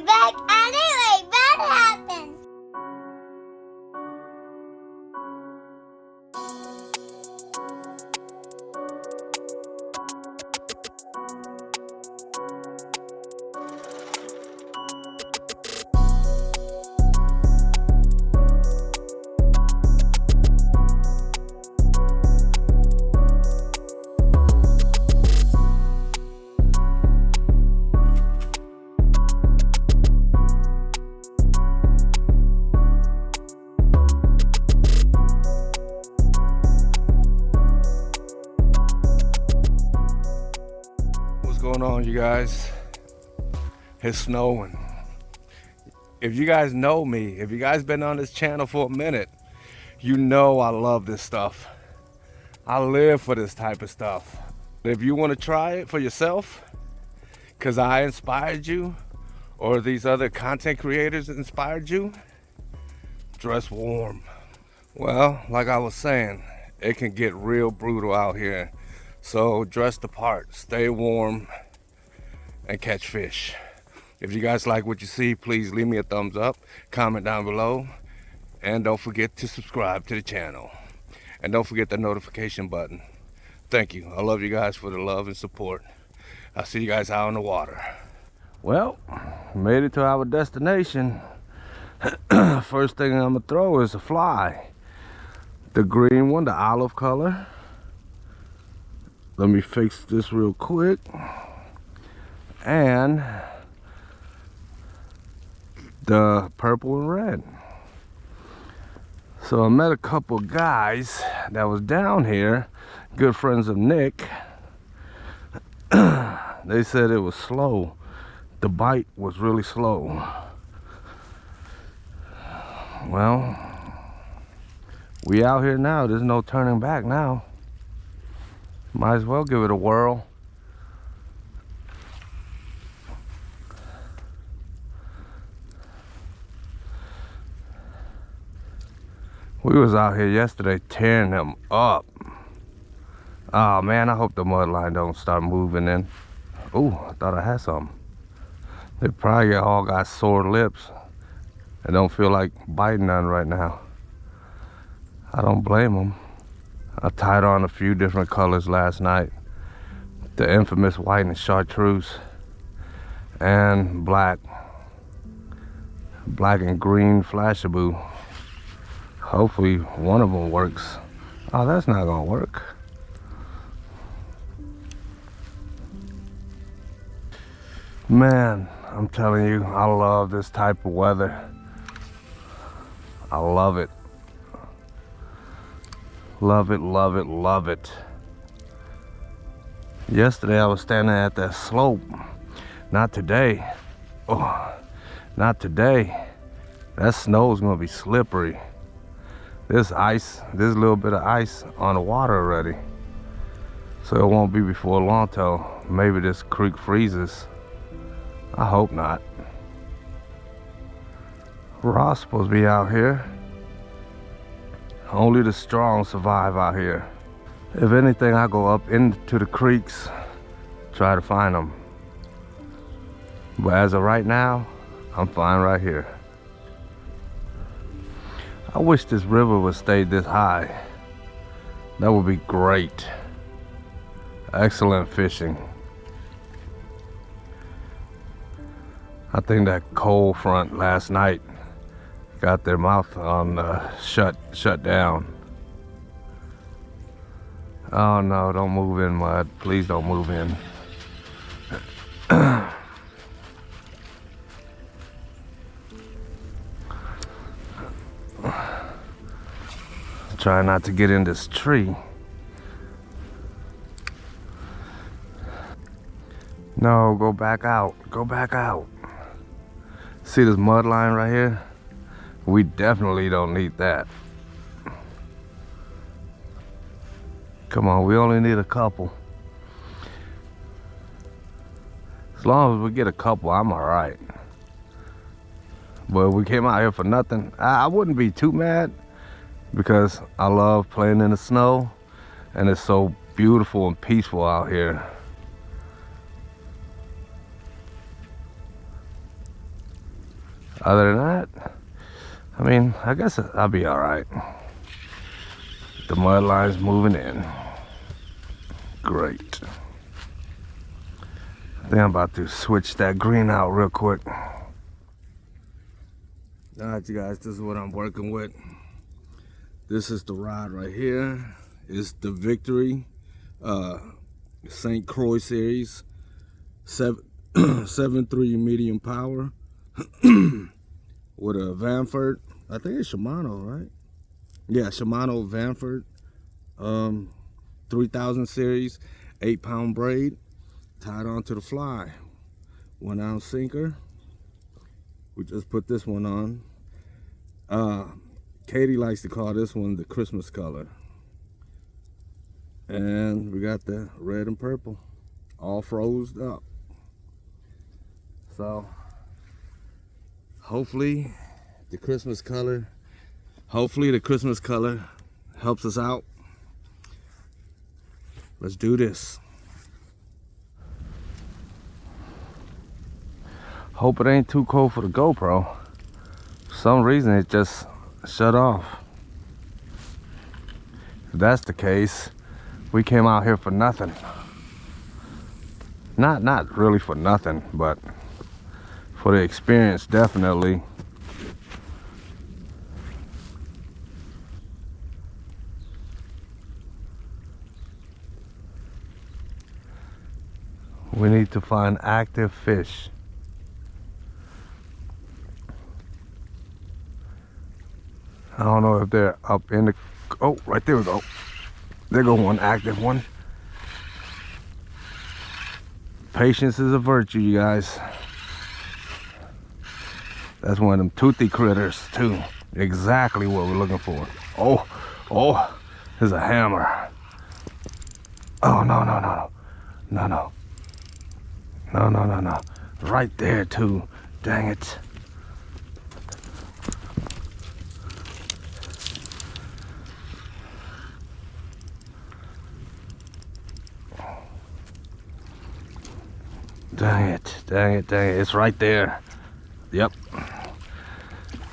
be back anyway. That happened. Going on, you guys? It's snowing. If you guys know me, if you guys been on this channel for a minute, you know I love this stuff. I live for this type of stuff. If you want to try it for yourself because I inspired you or these other content creators inspired you, dress warm. Well, like I was saying, it can get real brutal out here. So dress the part, stay warm, and catch fish. If you guys like what you see, please leave me a thumbs up, comment down below, and don't forget to subscribe to the channel. And don't forget the notification button. Thank you. I love you guys for the love and support. I'll see you guys out on the water. Well, made it to our destination. First thing I'm gonna throw is a fly. The green one, the olive color. Let me fix this real quick. And the purple and red. So I met a couple guys that was down here, good friends of Nick. They said it was slow. The bite was really slow. Well, we out here now. There's no turning back now. Might as well give it a whirl. We was out here yesterday tearing them up. Oh man, I hope the mud line don't start moving in. Ooh, I thought I had something. They probably all got sore lips and don't feel like biting none right now. I don't blame them. I tied on a few different colors last night. The infamous white and chartreuse and black and green flashaboo. Hopefully one of them works. Oh, that's not gonna work. Man, I'm telling you, I love this type of weather. I love it. Love it, love it, love it. Yesterday I was standing at that slope. Not today. Oh, not today. That snow is gonna be slippery. There's ice, there's a little bit of ice on the water already. So it won't be before long till maybe this creek freezes. I hope not. Ross supposed to be out here. Only the strong survive out here. If anything, I go up into the creeks, try to find them. But as of right now, I'm fine right here. I wish this river would stay this high. That would be great. Excellent fishing. I think that cold front last night got their mouth on shut down. Oh no, don't move in, mud. Please don't move in. Try not to get in this tree. No, go back out. Go back out. See this mud line right here? We definitely don't need that. Come on, we only need a couple. As long as we get a couple, I'm all right. But if we came out here for nothing, I wouldn't be too mad, because I love playing in the snow and it's so beautiful and peaceful out here. Other than that, I mean, I guess I'll be all right. The mud line's moving in. Great. I think I'm about to switch that green out real quick. All right, you guys, this is what I'm working with. This is the rod right here. It's the Victory St. Croix series 7.3 medium power with a Vanford. I think it's Shimano, right? Yeah, Shimano Vanford 3000 series 8-pound braid tied onto the fly. 1 ounce sinker. We just put this one on. Katie likes to call this one the Christmas color. And we got the red and purple all froze up. So hopefully the Christmas color helps us out. Let's do this. Hope it ain't too cold for the GoPro. For some reason it just shut off. If that's the case, we came out here for nothing. Not really for nothing, but for the experience, definitely. We need to find active fish. I don't know if they're up in the... Oh, right there we go. There go one active one. Patience is a virtue, you guys. That's one of them toothy critters, too. Exactly what we're looking for. Oh, there's a hammer. Oh, no. No. Right there, too. Dang it. Dang it. It's right there. Yep.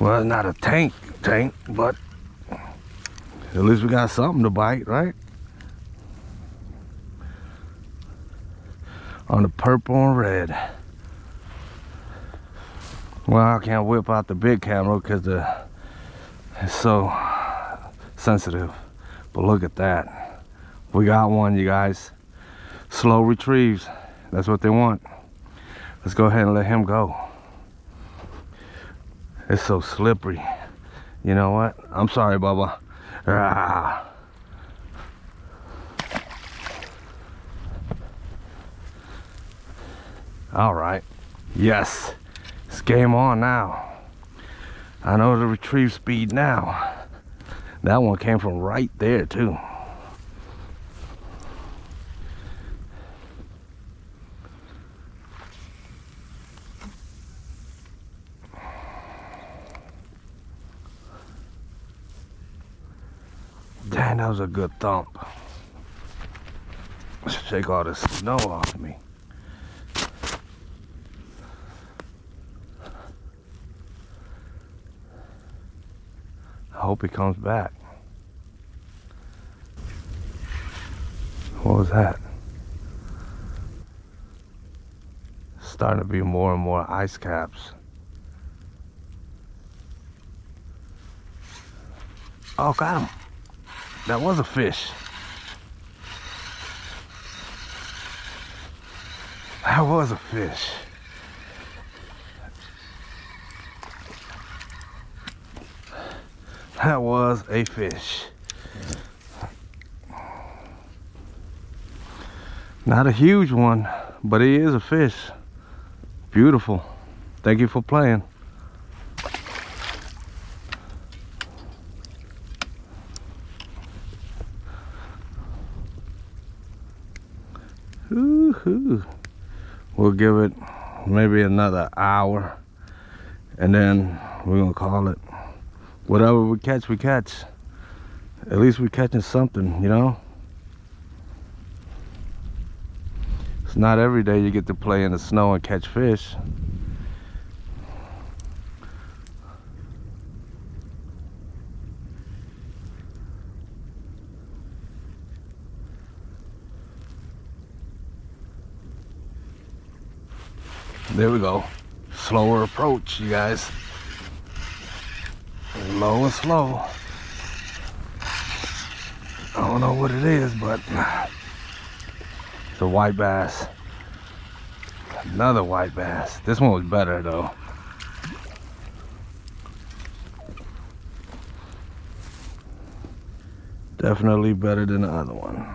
Well, not a tank, but at least we got something to bite, right? On the purple and red. Well, I can't whip out the big camera because it's so sensitive. But look at that. We got one, you guys. Slow retrieves. That's what they want. Let's go ahead and let him go. It's so slippery. You know what? I'm sorry, Bubba. Ah. All right. Yes. It's game on now. I know the retrieve speed now. That one came from right there, too. Dang, that was a good thump. Let's shake all this snow off me. I hope he comes back. What was that? Starting to be more and more ice caps. Oh, got him. That was a fish. That was a fish. That was a fish. Not a huge one, but he is a fish. Beautiful. Thank you for playing. Woo-hoo. We'll give it maybe another hour, and then we're gonna call it. Whatever we catch, we catch. At least we're catching something, you know? It's not every day you get to play in the snow and catch fish. There we go. Slower approach, you guys. Low and slow. I don't know what it is, but it's a white bass. Another white bass. This one was better though. Definitely better than the other one.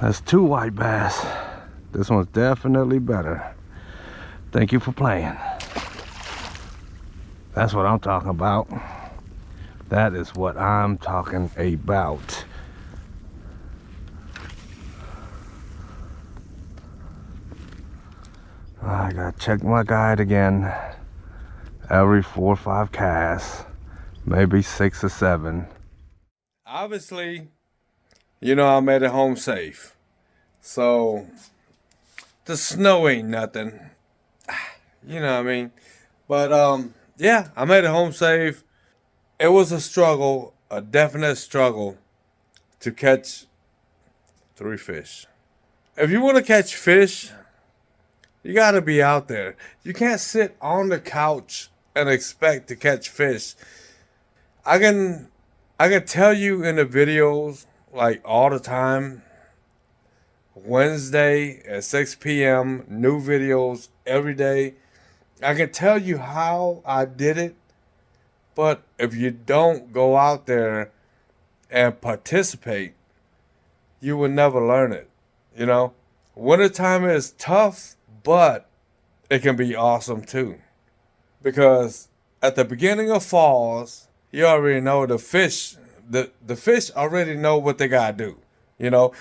That's two white bass. This one's definitely better. Thank you for playing. That's what I'm talking about. That is what I'm talking about. I gotta check my guide again. Every 4 or 5 casts, maybe 6 or 7. Obviously, you know, I made it home safe. So the snow ain't nothing. You know what I mean? But yeah, I made it home safe. It was a struggle, a definite struggle to catch 3 fish. If you want to catch fish, you got to be out there. You can't sit on the couch and expect to catch fish. I can tell you in the videos, like all the time, Wednesday at 6 p.m., new videos every day. I can tell you how I did it, but if you don't go out there and participate, you will never learn it. You know, wintertime is tough, but it can be awesome too. Because at the beginning of falls, you already know the fish already know what they gotta do, you know,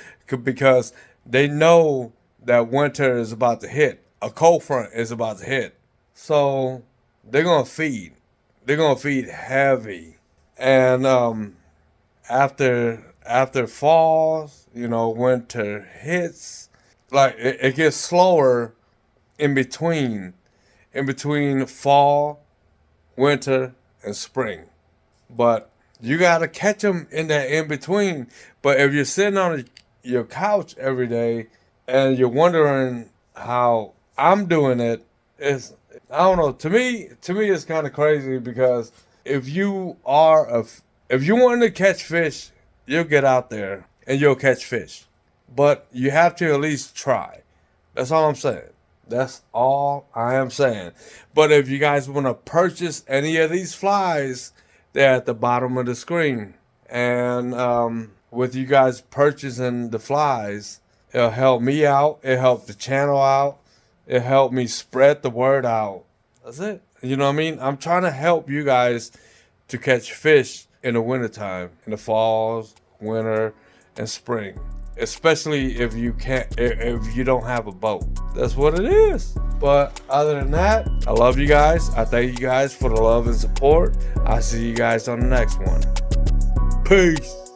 because they know that winter is about to hit. A cold front is about to hit. So they're gonna feed. They're gonna feed heavy. And after falls, you know, winter hits, like it gets slower in between fall, winter, and spring. But you got to catch them in that in between. But if you're sitting on your couch every day and you're wondering how I'm doing it, it's, I don't know. To me, it's kind of crazy because if you want to catch fish, you'll get out there and you'll catch fish. But you have to at least try. That's all I'm saying. That's all I am saying. But if you guys want to purchase any of these flies, they're at the bottom of the screen. And with you guys purchasing the flies, it'll help me out. It'll help the channel out. It'll help me spread the word out. That's it. You know what I mean? I'm trying to help you guys to catch fish in the wintertime, in the falls, winter, and spring. Especially if you don't have a boat. That's what it is. But other than that, I love you guys. I thank you guys for the love and support. I'll see you guys on the next one. Peace.